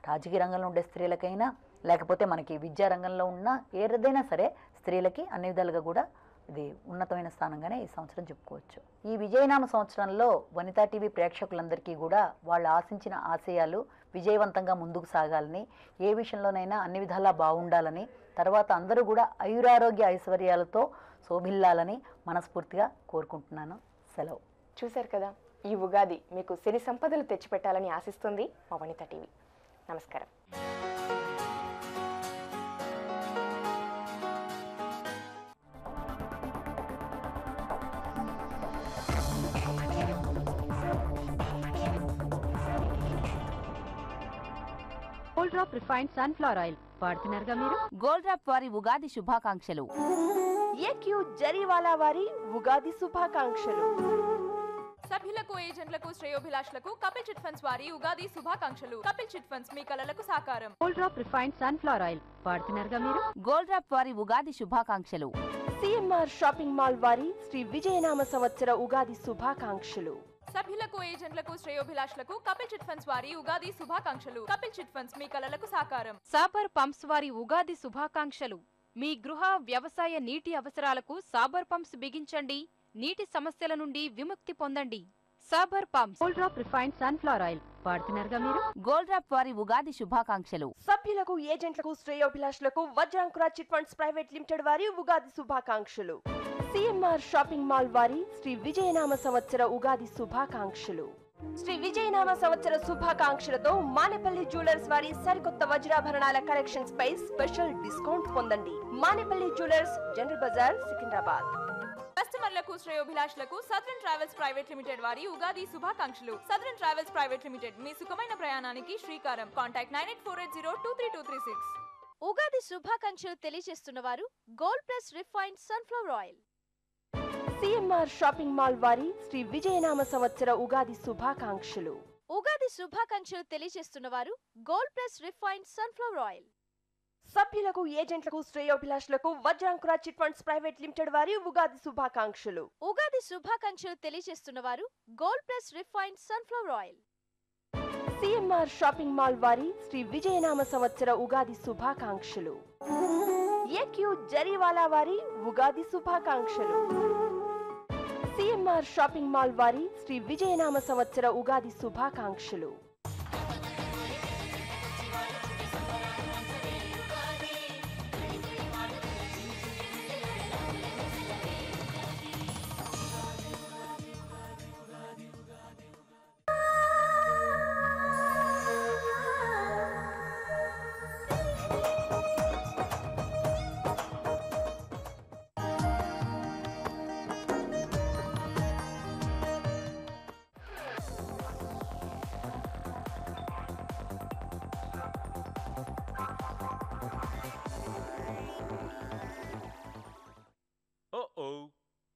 రాజకీయ రంగంలో ఉండే స్త్రీలకైనా, లేకపోతే మనకి విద్యారంగంలో ఉన్న ఏదైనా సరే స్త్రీలకి అన్ని విధాలుగా కూడా ఇది ఉన్నతమైన స్థానంగానే ఈ సంవత్సరం చెప్పుకోవచ్చు. ఈ విజయనామ సంవత్సరంలో వనితా టీవీ ప్రేక్షకులందరికీ కూడా వాళ్ళు ఆశించిన ఆశయాలు విజయవంతంగా ముందుకు సాగాలని, ఏ విషయంలోనైనా అన్ని విధాలా బాగుండాలని, తర్వాత అందరూ కూడా ఆయురారోగ్య ఐశ్వర్యాలతో శోభిల్లాలని మనస్ఫూర్తిగా కోరుకుంటున్నాను. సెలవు. చూశారు కదా, ఈ ఉగాది మీకు సిరి సంపదలు తెచ్చిపెట్టాలని ఆశిస్తుంది మా వనితా టీవీ. నమస్కారం. Gold Drop refined sunflower oil వాడుతున్నారుగా మీరు. గోల్డ్ డ్రాప్ వారి ఉగాది శుభాకాంక్షలు. ఏక్యూ జరీవాలా వారి ఉగాది శుభాకాంక్షలు. సభ్యులకు ఏజెంట్లకు శ్రేయోభిలాషులకు కపిల్ చిట్ ఫండ్స్ వారి ఉగాది శుభాకాంక్షలు. కపిల్ చిట్ ఫండ్స్ మీ కలలకు సాకారం. Gold Drop refined sunflower oil వాడుతున్నారుగా మీరు. గోల్డ్ డ్రాప్ వారి ఉగాది శుభాకాంక్షలు. సిఎంఆర్ షాపింగ్ మాల్ వారి శ్రీ విజయనామ సంవత్సర ఉగాది శుభాకాంక్షలు. సభ్యులకు ఏజెంట్లకు శ్రేయోభిలాషులకు కపిల్ చిట్ ఫండ్స్ వారి ఉగాది శుభాకాంక్షలు. కపిల్ చిట్ ఫండ్స్ మీ కలలకు సాకారం. సాబర్ పంప్స్ వారి ఉగాది శుభాకాంక్షలు. మీ గృహ, వ్యవసాయ, నీటి అవసరాలకు సాబర్ పంప్స్ బిగించండి. నీటి సమస్యల నుండి విముక్తి పొందండి. Saber pumps. Gold Drop refined sunflower oil వాడుతున్నారుగా మీరు. గోల్డ్ డ్రాప్ వారి ఉగాది శుభాకాంక్షలు. సభ్యులకు ఏజెంట్లకు శ్రేయోభిలాషులకు Vajrankura chit funds private limited వారి ఉగాది శుభాకాంక్షలు. సిఎంఆర్ షాపింగ్ మాల్ వారి శ్రీ విజయనామ సంవత్సర ఉగాది శుభాకాంక్షలు. శ్రీ విజయనామ సంవత్సర శుభాకాంక్షలతో మానేపల్లి జ్యువెలర్స్ వారి సరికొత్త వజ్రాభరణాల కలెక్షన్స్ పై స్పెషల్ డిస్కౌంట్ పొందండి. Manepally jewellers, general Bazar, Secunderabad. కస్టమర్లకు శ్రేయోభిలాషులకు సదరన్ ట్రావెల్స్ ప్రైవేట్ లిమిటెడ్ వారి ఉగాది శుభాకాంక్షలు. సదరన్ ట్రావెల్స్ ప్రైవేట్ లిమిటెడ్ మీ సుఖమైన ప్రయాణానికి శ్రీకారం. కాంటాక్ట్ 9848023236. ఉగాది శుభాకాంక్షలు తెలియజేస్తున్న వారు Gold Plus refined sunflower oil. CMR shopping mall వారి శ్రీ విజయనామ సంవత్సర ఉగాది శుభాకాంక్షలు. ఉగాది శుభాకాంక్షలు తెలియజేస్తున్న వారు Gold Plus refined sunflower oil. సభ్యులకు ఏజెంట్లకు శ్రేయోభిలాషులకు Vajrankura chit funds private limited వారి ఉగాది శుభాకాంక్షలు. ఉగాది శుభాకాంక్షలు తెలియజేస్తున్న వారు Gold Plus refined sunflower oil. CMR shopping mall వారి శ్రీ విజయనామ సంవత్సర ఉగాది శుభాకాంక్షలు. ఏక్యూ జరీవాలా వారి ఉగాది శుభాకాంక్షలు. సిఎంఆర్ షాపింగ్ మాల్ వారి శ్రీ విజయనామ సంవత్సర ఉగాది శుభాకాంక్షలు.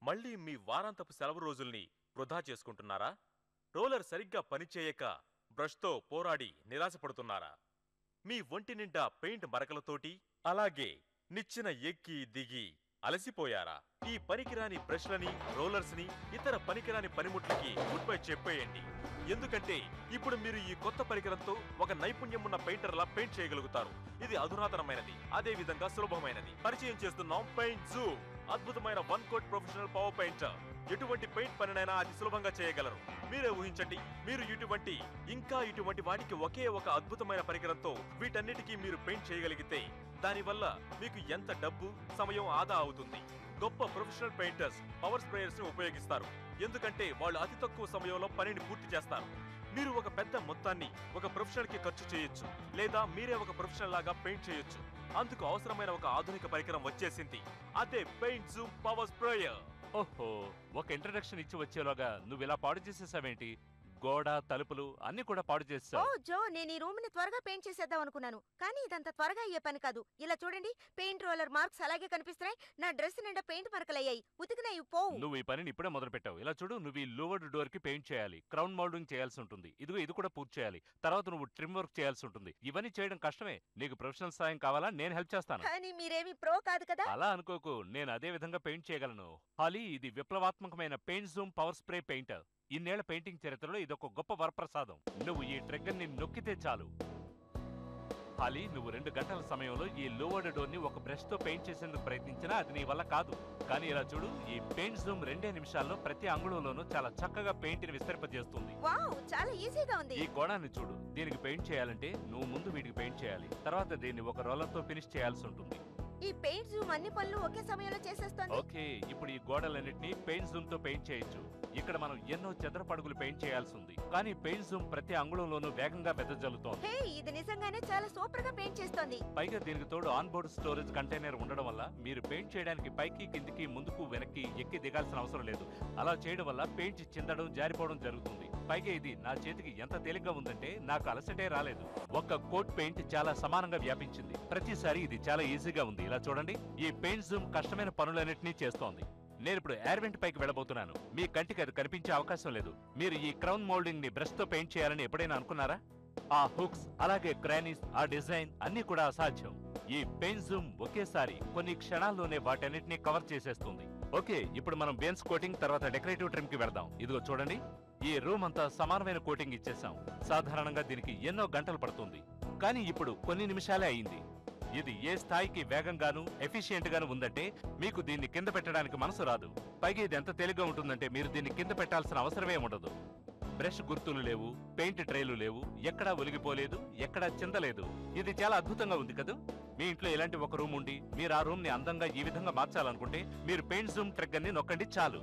మళ్ళీ మీ వారాంతపు సెలవు రోజుల్ని వృధా చేసుకుంటున్నారా? రోలర్ సరిగ్గా పనిచేయక బ్రష్తో పోరాడి నిరాశపడుతున్నారా? మీ ఒంటి నిండా పెయింట్ మరకలతోటి అలాగే నిచ్చెన ఎక్కి దిగి అలసిపోయారా? ఈ పనికిరాని బ్రష్లని, రోలర్స్ని, ఇతర పనికిరాని పనిముట్లకి గుడ్ బై చెప్పేయండి. ఎందుకంటే ఇప్పుడు మీరు ఈ కొత్త పరికరంతో ఒక నైపుణ్యం ఉన్న పెయింటర్లా పెయింట్ చేయగలుగుతారు. ఇది అధునాతనమైనది, అదే విధంగా సులభమైనది. పరిచయం చేస్తున్నాం పెయింట్ జూమ్. అద్భుతమైన one coat professional power painter. ఎటువంటి పెయింట్ పనినైనా అతి సులభంగా చేయగలరు. మీరే ఊహించండి, మీరు ఇటువంటి వాటికి ఒకే ఒక అద్భుతమైన పరికరంతో వీటన్నిటికీ మీరు పెయింట్ చేయగలిగితే దానివల్ల మీకు ఎంత డబ్బు, సమయం ఆదా అవుతుంది. గొప్ప ప్రొఫెషనల్ పెయింటర్స్ పవర్ స్ప్రేయర్స్ ని ఉపయోగిస్తారు. ఎందుకంటే వాళ్ళు అతి తక్కువ సమయంలో పనిని పూర్తి చేస్తారు. మీరు ఒక పెద్ద మొత్తాన్ని ఒక ప్రొఫెషనల్ కి ఖర్చు చేయొచ్చు, లేదా మీరే ఒక ప్రొఫెషనల్ లాగా పెయింట్ చేయొచ్చు. అందుకు అవసరమైన ఒక ఆధునిక పరికరం వచ్చేసింది. అదే పెయింట్ జూమ్ పవర్ స్ప్రేయర్. ఓహో, ఒక ఇంట్రడక్షన్ ఇచ్చి వచ్చేలోగా నువ్వు ఇలా పాడు చేసేసావేంటి? గోడ, తలుపులు అన్ని కూడా పాడు చేస్తావు. ఓ జో, నేను ఈ రూమ్ ని త్వరగా పెయింట్ చేసేద్దాం అనుకున్నాను, కానీ ఇదంత త్వరగా అయ్యే పని కాదు. ఇలా చూడండి, పెయింట్ రోలర్ మార్క్స్ అలాగే కనిపిస్తున్నాయి. నా డ్రెస్ నిండా పెయింట్ మరకలయ్యాయి. ఉతికినాయి పోవు. నువ్వు ఈ పనిని ఇప్పుడే మొదలు పెట్టావు. ఇలా చూడు, నువ్వు ఈ లోవర్డ్ డోర్ కి పెయింట్ చేయాలి, క్రౌన్ మౌల్డింగ్ చేయాల్సి ఉంటుంది. ఇదిగో ఇది కూడా పూర్తి చేయాలి. తర్వాత నువ్వు ట్రిమ్ వర్క్ చేయాల్సి ఉంటుంది. ఇవన్నీ చేయడం కష్టమే. నీకు ప్రొఫెషనల్ సాయం కావాలా? నేను హెల్ప్ చేస్తాను. కానీ మీరేమి ప్రో కాదు కదా. అలా అనుకోకు, నేను అదే విధంగా పెయింట్ చేయగలను. హాలీ, ఇది విప్లవాత్మకమైన paint Zoom power spray painter. ఇన్నేళ్ల పెయింటింగ్ చరిత్రలో ఇదొక గొప్ప వరప్రసాదం. నువ్వు ఈ ట్రిగ్గర్ ని నొక్కితే చాలు. హాలీ, నువ్వు 2 గంటల సమయంలో ఈ లోవర్డ్ డోర్ ని ఒక బ్రష్ తో పెయింట్ చేసేందుకు ప్రయత్నించినా అది నీ వల్ల కాదు. కానీ ఇలా చూడు, ఈ పెయింట్ జూమ్ 2 నిమిషాల్లో ప్రతి అంగుళంలోనూ చాలా చక్కగా పెయింట్ ని విస్తరింపజేస్తుంది. వావ్, చాలా ఈజీగా ఉంది. ఈ గోడాన్ని చూడు, దీనికి పెయింట్ చేయాలంటే నువ్వు ముందు వీటికి పెయింట్ చేయాలి, తర్వాత దీన్ని ఒక రోలర్ తో ఫినిష్ చేయాల్సి ఉంటుంది. ఈ పెయింట్ జూమ్ అన్ని పనులు ఒకే సమయంలో చేసేస్తుంది. ఓకే, ఇప్పుడు ఈ గోడలన్నిటినీ పెయింట్ జూమ్ తో పెయింట్ చేయొచ్చు. ఇక్కడ మనం ఎన్నో చదరపడుగులు పెయింట్ చేయాల్సి ఉంది, కానీ పెయింట్ జూమ్ ప్రతి అంగుళంలోనూ వేగంగా వెదజల్లుతోంది. హే, ఇది నిజంగానే చాలా సూపర్ గా పెయింట్ చేస్తోంది. పైగా దీనికి తోడు ఆన్ బోర్డ్ స్టోరేజ్ కంటైనర్ ఉండడం వల్ల మీరు పెయింట్ చేయడానికి పైకి, కిందికి, ముందుకు, వెనక్కి ఎక్కి దిగాల్సిన అవసరం లేదు. అలా చేయడం వల్ల పెయింట్ చిందడం, జారిపోవడం జరుగుతుంది. పైగా ఇది నా చేతికి ఎంత తేలిగ్గా ఉందంటే నాకు అలసటే రాలేదు. ఒక్క కోట్ పెయింట్ చాలా సమానంగా వ్యాపించింది. ప్రతిసారి ఇది చాలా ఈజీగా ఉంది. ఇలా చూడండి, ఈ పెయింట్ జూమ్ కష్టమైన పనులన్నింటినీ చేస్తోంది. నేను ఇప్పుడు ఎయిర్వెంట్ పైకి వెళ్ళబోతున్నాను. మీ కంటికి అది కనిపించే అవకాశం లేదు. మీరు ఈ క్రౌన్ మౌల్డింగ్ ని బ్రష్ తో పెయింట్ చేయాలని ఎప్పుడైనా అనుకున్నారా? ఆ హుక్స్, అలాగే క్రానీస్, ఆ డిజైన్ అన్ని కూడా అసాధ్యం. ఈ పెయింట్ జూమ్ ఒకేసారి కొన్ని క్షణాల్లోనే వాటన్నిటిని కవర్ చేసేస్తుంది. ఓకే, ఇప్పుడు మనం బేన్స్ కోటింగ్ తర్వాత డెకరేటివ్ ట్రిమ్ కి వెళ్దాం. ఇదిగో చూడండి, ఈ రూమ్ అంతా సమానమైన కోటింగ్ ఇచ్చేసాం. సాధారణంగా దీనికి ఎన్నో గంటలు పడుతుంది, కానీ ఇప్పుడు కొన్ని నిమిషాలే అయింది. ఇది ఏ స్థాయికి వేగంగాను ఎఫిషియెంట్ గాను ఉందంటే మీకు దీన్ని కింద పెట్టడానికి మనసు రాదు. పైగా ఇది ఎంత తేలిగ్గా ఉంటుందంటే మీరు దీన్ని కింద పెట్టాల్సిన అవసరమే ఉండదు. బ్రష్ గుర్తులు లేవు, పెయింట్ ట్రేలు లేవు, ఎక్కడా ఒలిగిపోలేదు, ఎక్కడా చిందలేదు. ఇది చాలా అద్భుతంగా ఉంది కదా. మీ ఇంట్లో ఇలాంటి ఒక రూమ్ ఉండి మీరు ఆ రూమ్ ని అందంగా ఈ విధంగా మార్చాలనుకుంటే మీరు పెయింట్ జూమ్ ట్రిగ్గర్ ని నొక్కండి చాలు.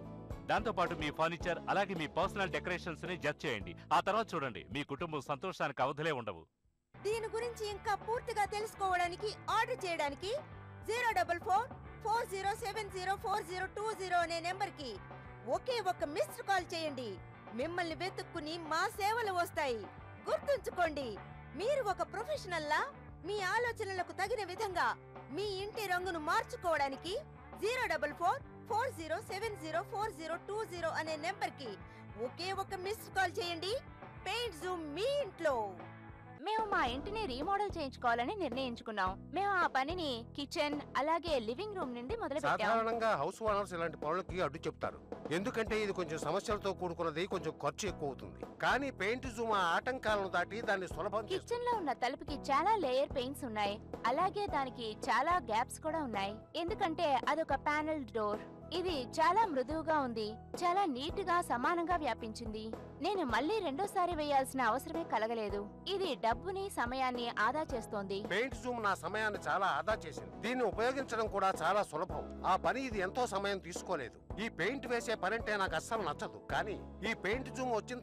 దాంతో పాటు మీ ఫర్నిచర్ అలాగే మీ పర్సనల్ డెకరేషన్స్ ని జడ్జ్ చేయండి. ఆ తర్వాత చూడండి, మీ కుటుంబం సంతోషానికి అవధులే ఉండవు. దీని గురించి ఇంకా పూర్తిగా తెలుసుకోవడానికి ఆర్డర్ చేయడానికి 04440704020 అనే నెంబర్ కి ఒకే ఒక మిస్డ్ కాల్ చేయండి. మిమ్మల్ని వెతుక్కుని మా సేవలు వస్తాయి. గుర్తుంచుకోండి, మీరు ఒక ప్రొఫెషనల్ లా మీ ఆలోచనలకు తగిన విధంగా మీ ఇంటి రంగును మార్చుకోవడానికి 04440704020 అనే నెంబర్ కి ఒకే ఒక మిస్డ్ కాల్ చేయండి. పెయింట్ జూమ్ మీ ఇంట్లో. మేము మా ఇంటిని రీమోడల్ చేయించుకోవాలని నిర్ణయించుకున్నాం. మేము ఆ పనిని కిచెన్ అలాగే లివింగ్ రూమ్ నుండి మొదలుపెట్టాం. సాధారణంగా హౌస్ ఓనర్స్ ఇలాంటి పనులకి అడ్డు చెప్తారు, ఎందుకంటే ఇది కొంచెం సమస్యలతో కూడుకున్నది, కొంచెం ఖర్చు ఎక్కువ అవుతుంది. కానీ పెయింట్ జూమ్ ఆ ఆటంకాలను దాటి దాన్ని సులభం చేస్తుంది. కిచెన్ లో ఉన్న తలుపుకి చాలా లేయర్ పెయింట్స్ ఉన్నాయి, అలాగే దానికి చాలా గ్యాప్స్ కూడా ఉన్నాయి, ఎందుకంటే అదొక ప్యానెల్ డోర్. ఇది చాలా మృదువుగా ఉంది, చాలా నీట్ గా సమానంగా వ్యాపించింది. నేను మళ్ళీ రెండోసారి వేయాల్సిన అవసరమే కలగలేదు. ఇది డబ్బుని సమయాన్ని ఆదా చేస్తోంది. పెయింట్ జూమ్ నా సమయాన్ని చాలా ఆదా చేసింది. దీన్ని ఉపయోగించడం కూడా చాలా సులభం. ఆ పని ఇది ఎంతో సమయం తీసుకోలేదు. ఈ పెయింట్ వేసే పనంటే నాకు అస్సలు నచ్చదు, కానీ ఈ పెయింట్ జూమ్ వచ్చిన